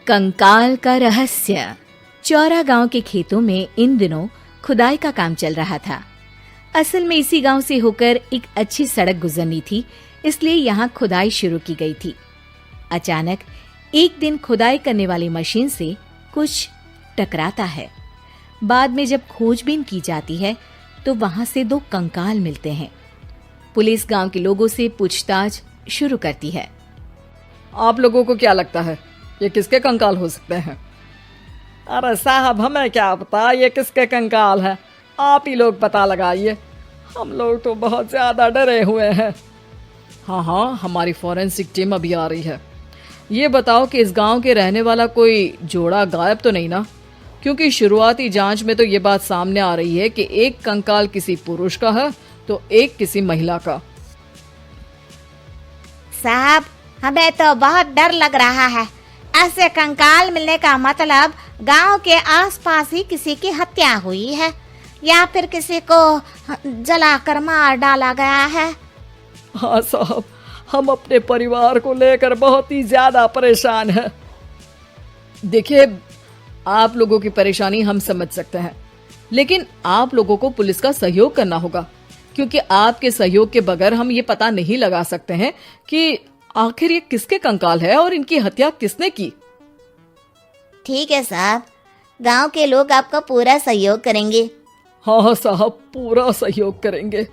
कंकाल का रहस्य। चौरा गांव के खेतों में इन दिनों खुदाई का काम चल रहा था। असल में इसी गांव से होकर एक अच्छी सड़क गुजरनी थी, इसलिए यहाँ खुदाई शुरू की गई थी। अचानक एक दिन खुदाई करने वाली मशीन से कुछ टकराता है। बाद में जब खोजबीन की जाती है तो वहां से 2 कंकाल मिलते हैं। पुलिस गांव के लोगों से पूछताछ शुरू करती है। आप लोगों को क्या लगता है ये किसके कंकाल हो सकते हैं? अरे साहब, हमें क्या पता ये किसके कंकाल है, आप ही लोग पता लगाइए, हम लोग तो बहुत ज्यादा डरे हुए हैं। हाँ, हमारी फॉरेंसिक टीम अभी आ रही है। ये बताओ कि इस गांव के रहने वाला कोई जोड़ा गायब तो नहीं ना? क्योंकि शुरुआती जांच में तो ये बात सामने आ रही है कि एक कंकाल किसी पुरुष का है तो एक किसी महिला का। साहब, हमें तो बहुत डर लग रहा है। ऐसे कंकाल मिलने का मतलब गांव के आसपास ही किसी की हत्या हुई है या फिर किसी को जलाकर मार डाला गया है। हाँ साहब, हम अपने परिवार को लेकर बहुत ही ज्यादा परेशान हैं। देखिए, आप लोगों की परेशानी हम समझ सकते हैं, लेकिन आप लोगों को पुलिस का सहयोग करना होगा, क्योंकि आपके सहयोग के बगैर हम ये पता नहीं लगा सकते हैं कि आखिर ये किसके कंकाल है और इनकी हत्या किसने की। ठीक है साहब, गांव के लोग आपका पूरा सहयोग करेंगे। हाँ साहब, पूरा सहयोग करेंगे।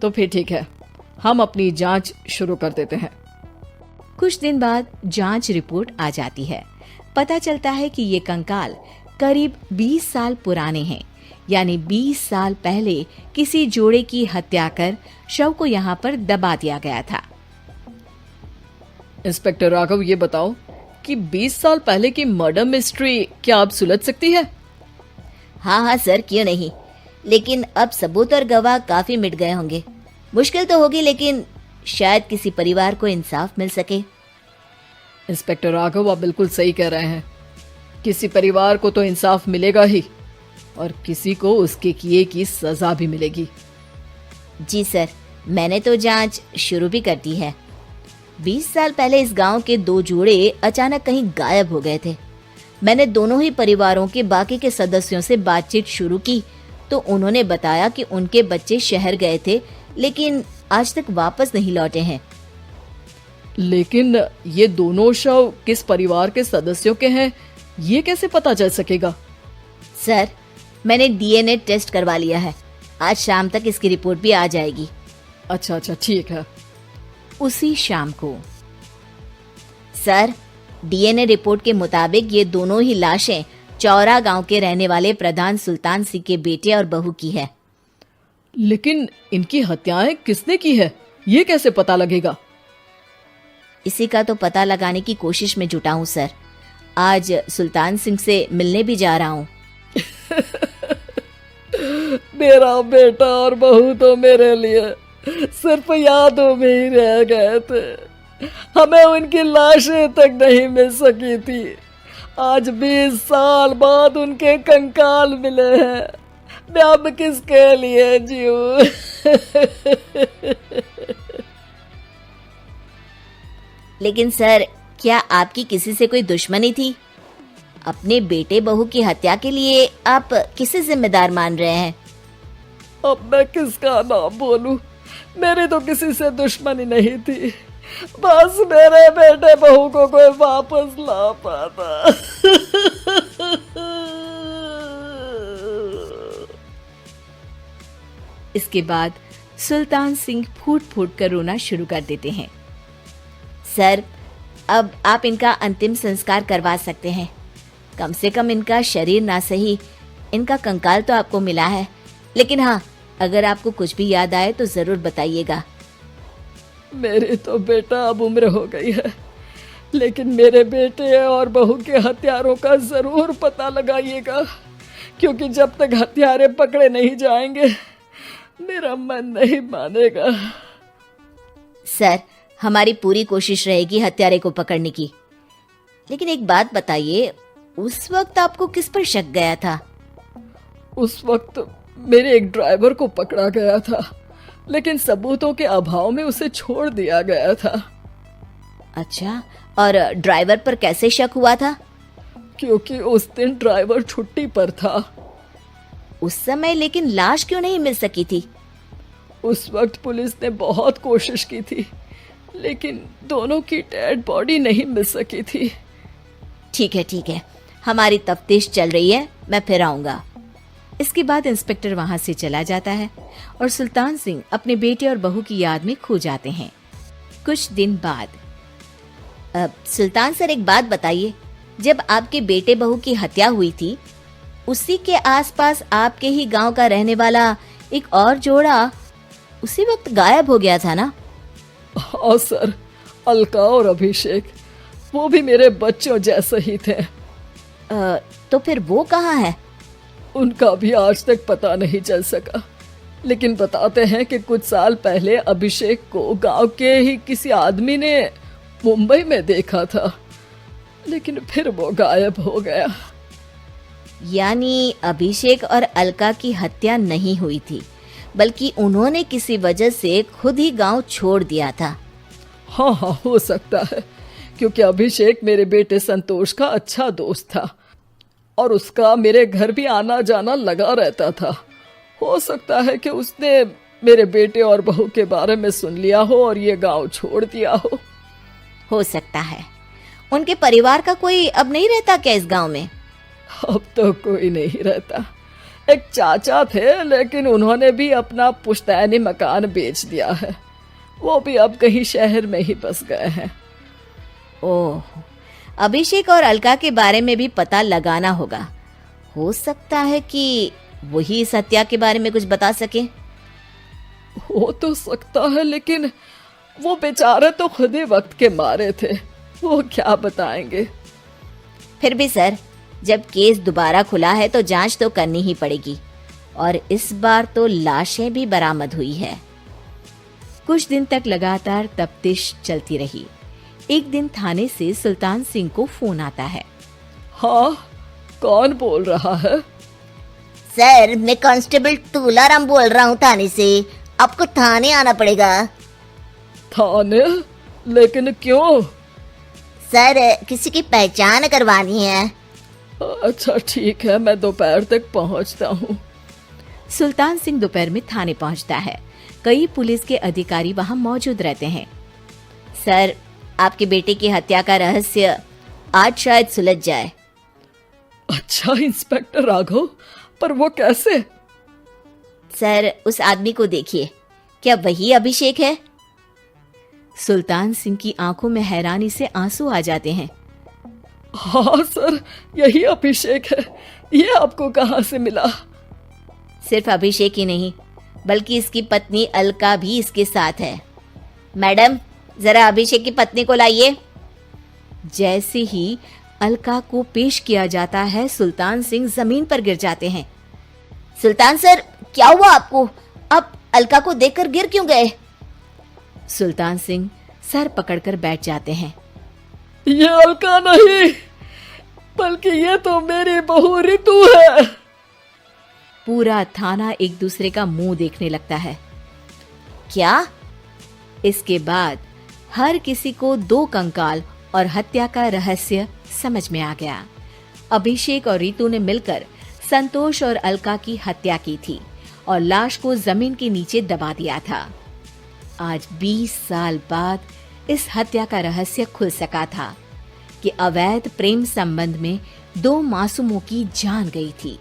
तो फिर ठीक है, हम अपनी जांच शुरू कर देते हैं। कुछ दिन बाद जांच रिपोर्ट आ जाती है। पता चलता है कि ये कंकाल करीब 20 साल पुराने हैं, यानी 20 साल पहले किसी जोड़े की हत्या कर शव को यहाँ पर दबा दिया गया था। इंस्पेक्टर राघव, ये बताओ कि 20 साल पहले की मर्डर मिस्ट्री क्या अब सुलझ सकती है? हाँ सर, क्यों नहीं, लेकिन अब सबूत और गवाह काफी मिट गए होंगे। मुश्किल तो होगी, लेकिन शायद किसी परिवार को इंसाफ मिल सके। इंस्पेक्टर राघव, आप बिल्कुल सही कह रहे हैं। किसी परिवार को तो इंसाफ मिलेगा ही और किसी को उसके किए की सजा भी मिलेगी। जी सर, मैंने तो जांच शुरू भी कर दी है। 20 साल पहले इस गांव के 2 जोड़े अचानक कहीं गायब हो गए थे। मैंने दोनों ही परिवारों के बाकी के सदस्यों से बातचीत शुरू की तो उन्होंने बताया कि उनके बच्चे शहर गए थे, लेकिन आज तक वापस नहीं लौटे हैं। लेकिन ये दोनों शव किस परिवार के सदस्यों के हैं, ये कैसे पता चल सकेगा? सर, मैंने डीएनए टेस्ट करवा लिया है। आज शाम तक इसकी रिपोर्ट भी आ जाएगी। अच्छा, ठीक है। उसी शाम को सर, डीएनए रिपोर्ट के मुताबिक ये दोनों ही लाशें चौरा गांव के रहने वाले प्रधान सुल्तान सिंह के बेटे और बहू की है। लेकिन इनकी हत्याएं किसने की है, ये कैसे पता लगेगा? इसी का तो पता लगाने की कोशिश में जुटा हूँ सर। आज सुल्तान सिंह से मिलने भी जा रहा हूँ। मेरा बेटा और बहू तो मेरे लिए सिर्फ यादों में ही रह गए थे, हमें उनकी लाशें तक नहीं मिल सकी थी। आज 20 साल बाद उनके कंकाल मिले हैं, मैं अब किसके लिए जीऊं? लेकिन सर, क्या आपकी किसी से कोई दुश्मनी थी? अपने बेटे बहू की हत्या के लिए आप किसे जिम्मेदार मान रहे हैं? अब मैं किसका नाम बोलूं? मेरी तो किसी से दुश्मनी नहीं थी, बस मेरे बेटे बहू को कोई वापस ला पाता। इसके बाद सुल्तान सिंह फूट फूट कर रोना शुरू कर देते हैं। सर, अब आप इनका अंतिम संस्कार करवा सकते हैं। कम से कम इनका शरीर ना सही, इनका कंकाल तो आपको मिला है। लेकिन हाँ, अगर आपको कुछ भी याद आए तो जरूर बताइएगा। मेरी तो बेटा अब उम्र हो गई है, लेकिन मेरे बेटे और बहू के हत्यारों का जरूर पता लगाइएगा, क्योंकि जब तक हत्यारे पकड़े नहीं जाएंगे मेरा मन नहीं मानेगा। सर, हमारी पूरी कोशिश रहेगी हत्यारे को पकड़ने की। लेकिन एक बात बताइए, उस वक्त आपको किस पर शक गया था? उस वक्त मेरे एक ड्राइवर को पकड़ा गया था, लेकिन सबूतों के अभाव में उसे छोड़ दिया गया था। अच्छा, और ड्राइवर पर कैसे शक हुआ था? क्योंकि उस दिन ड्राइवर छुट्टी पर था। उस समय लेकिन लाश क्यों नहीं मिल सकी थी? उस वक्त पुलिस ने बहुत कोशिश की थी, लेकिन दोनों की डेड बॉडी नहीं मिल सकी थी। ठीक है, हमारी तफ्तीश चल रही है, मैं फिर आऊंगा। इसके बाद इंस्पेक्टर वहां से चला जाता है और सुल्तान सिंह अपने बेटे और बहू की याद में खो जाते हैं। कुछ दिन बाद सुल्तान सर, एक बात बताइए, जब आपके बेटे बहू की हत्या हुई थी, उसी के आसपास आपके ही गांव का रहने वाला एक और जोड़ा उसी वक्त गायब हो गया था ना? हाँ सर, अलका और अभिषेक, वो भी मेरे बच्चों जैसे ही थे। तो फिर वो कहाँ है? उनका भी आज तक पता नहीं चल सका, लेकिन बताते हैं कि कुछ साल पहले अभिषेक को गांव के ही किसी आदमी ने मुंबई में देखा था, लेकिन फिर वो गायब हो गया। यानी अभिषेक और अलका की हत्या नहीं हुई थी, बल्कि उन्होंने किसी वजह से खुद ही गांव छोड़ दिया था। हाँ, हो सकता है, क्योंकि अभिषेक मेरे बेटे संतोष का अच्छा दोस्त था और उसका मेरे घर भी आना जाना लगा रहता था। हो सकता है कि उसने मेरे बेटे और बहू के बारे में सुन लिया हो और ये गांव छोड़ दिया हो सकता है। उनके परिवार का कोई अब नहीं रहता क्या इस गांव में? अब तो कोई नहीं रहता। एक चाचा थे, लेकिन उन्होंने भी अपना पुश्तैनी मकान बेच दिया है। वो भी अब कहीं शहर में ही बस गए हैं। ओह, अभिषेक और अलका के बारे में भी पता लगाना होगा। हो सकता है कि वही इस हत्या के बारे में कुछ बता सके। हो तो सकता है, लेकिन वो बेचारे तो खुद ही वक्त के मारे थे, वो क्या बताएंगे। फिर भी सर, जब केस दोबारा खुला है तो जांच तो करनी ही पड़ेगी, और इस बार तो लाशें भी बरामद हुई है। कुछ दिन तक लगातार तफ्तीश चलती रही। एक दिन थाने से सुल्तान सिंह को फोन आता है। हाँ, कौन बोल रहा है? सर, मैं कांस्टेबल तुलाराम बोल रहा हूँ थाने से। आपको थाने आना पड़ेगा। थाने? लेकिन क्यों? सर, किसी की पहचान करवानी है। अच्छा ठीक है, मैं दोपहर तक पहुंचता हूँ। सुल्तान सिंह दोपहर में थाने पहुंचता है। कई पुलिस के अधिकारी वहां मौजूद रहते हैं। सर, आपके बेटे की हत्या का रहस्य आज शायद सुलझ जाए। अच्छा इंस्पेक्टर राघव, पर वो कैसे? सर, उस आदमी को देखिए, क्या वही अभिषेक है? सुल्तान सिंह की आंखों में हैरानी से आंसू आ जाते हैं। हाँ सर, यही अभिषेक है। ये आपको कहाँ से मिला? सिर्फ अभिषेक ही नहीं, बल्कि इसकी पत्नी अलका भी इसके साथ है। मैडम, जरा अभिषेक की पत्नी को लाइए। जैसे ही अलका को पेश किया जाता है, सुल्तान सिंह जमीन पर गिर जाते हैं। सुल्तान सर, क्या हुआ आपको? आप अलका को देखकर गिर क्यों गए? सुल्तान सिंह सर पकड़कर बैठ जाते हैं। ये अलका नहीं, बल्कि ये तो मेरी बहू रितु है। पूरा थाना एक दूसरे का मुंह देखने लगता है। क्या? इसके बाद हर किसी को दो कंकाल और हत्या का रहस्य समझ में आ गया। अभिषेक और रितु ने मिलकर संतोष और अलका की हत्या की थी और लाश को जमीन के नीचे दबा दिया था। आज 20 साल बाद इस हत्या का रहस्य खुल सका था कि अवैध प्रेम संबंध में 2 मासूमों की जान गई थी।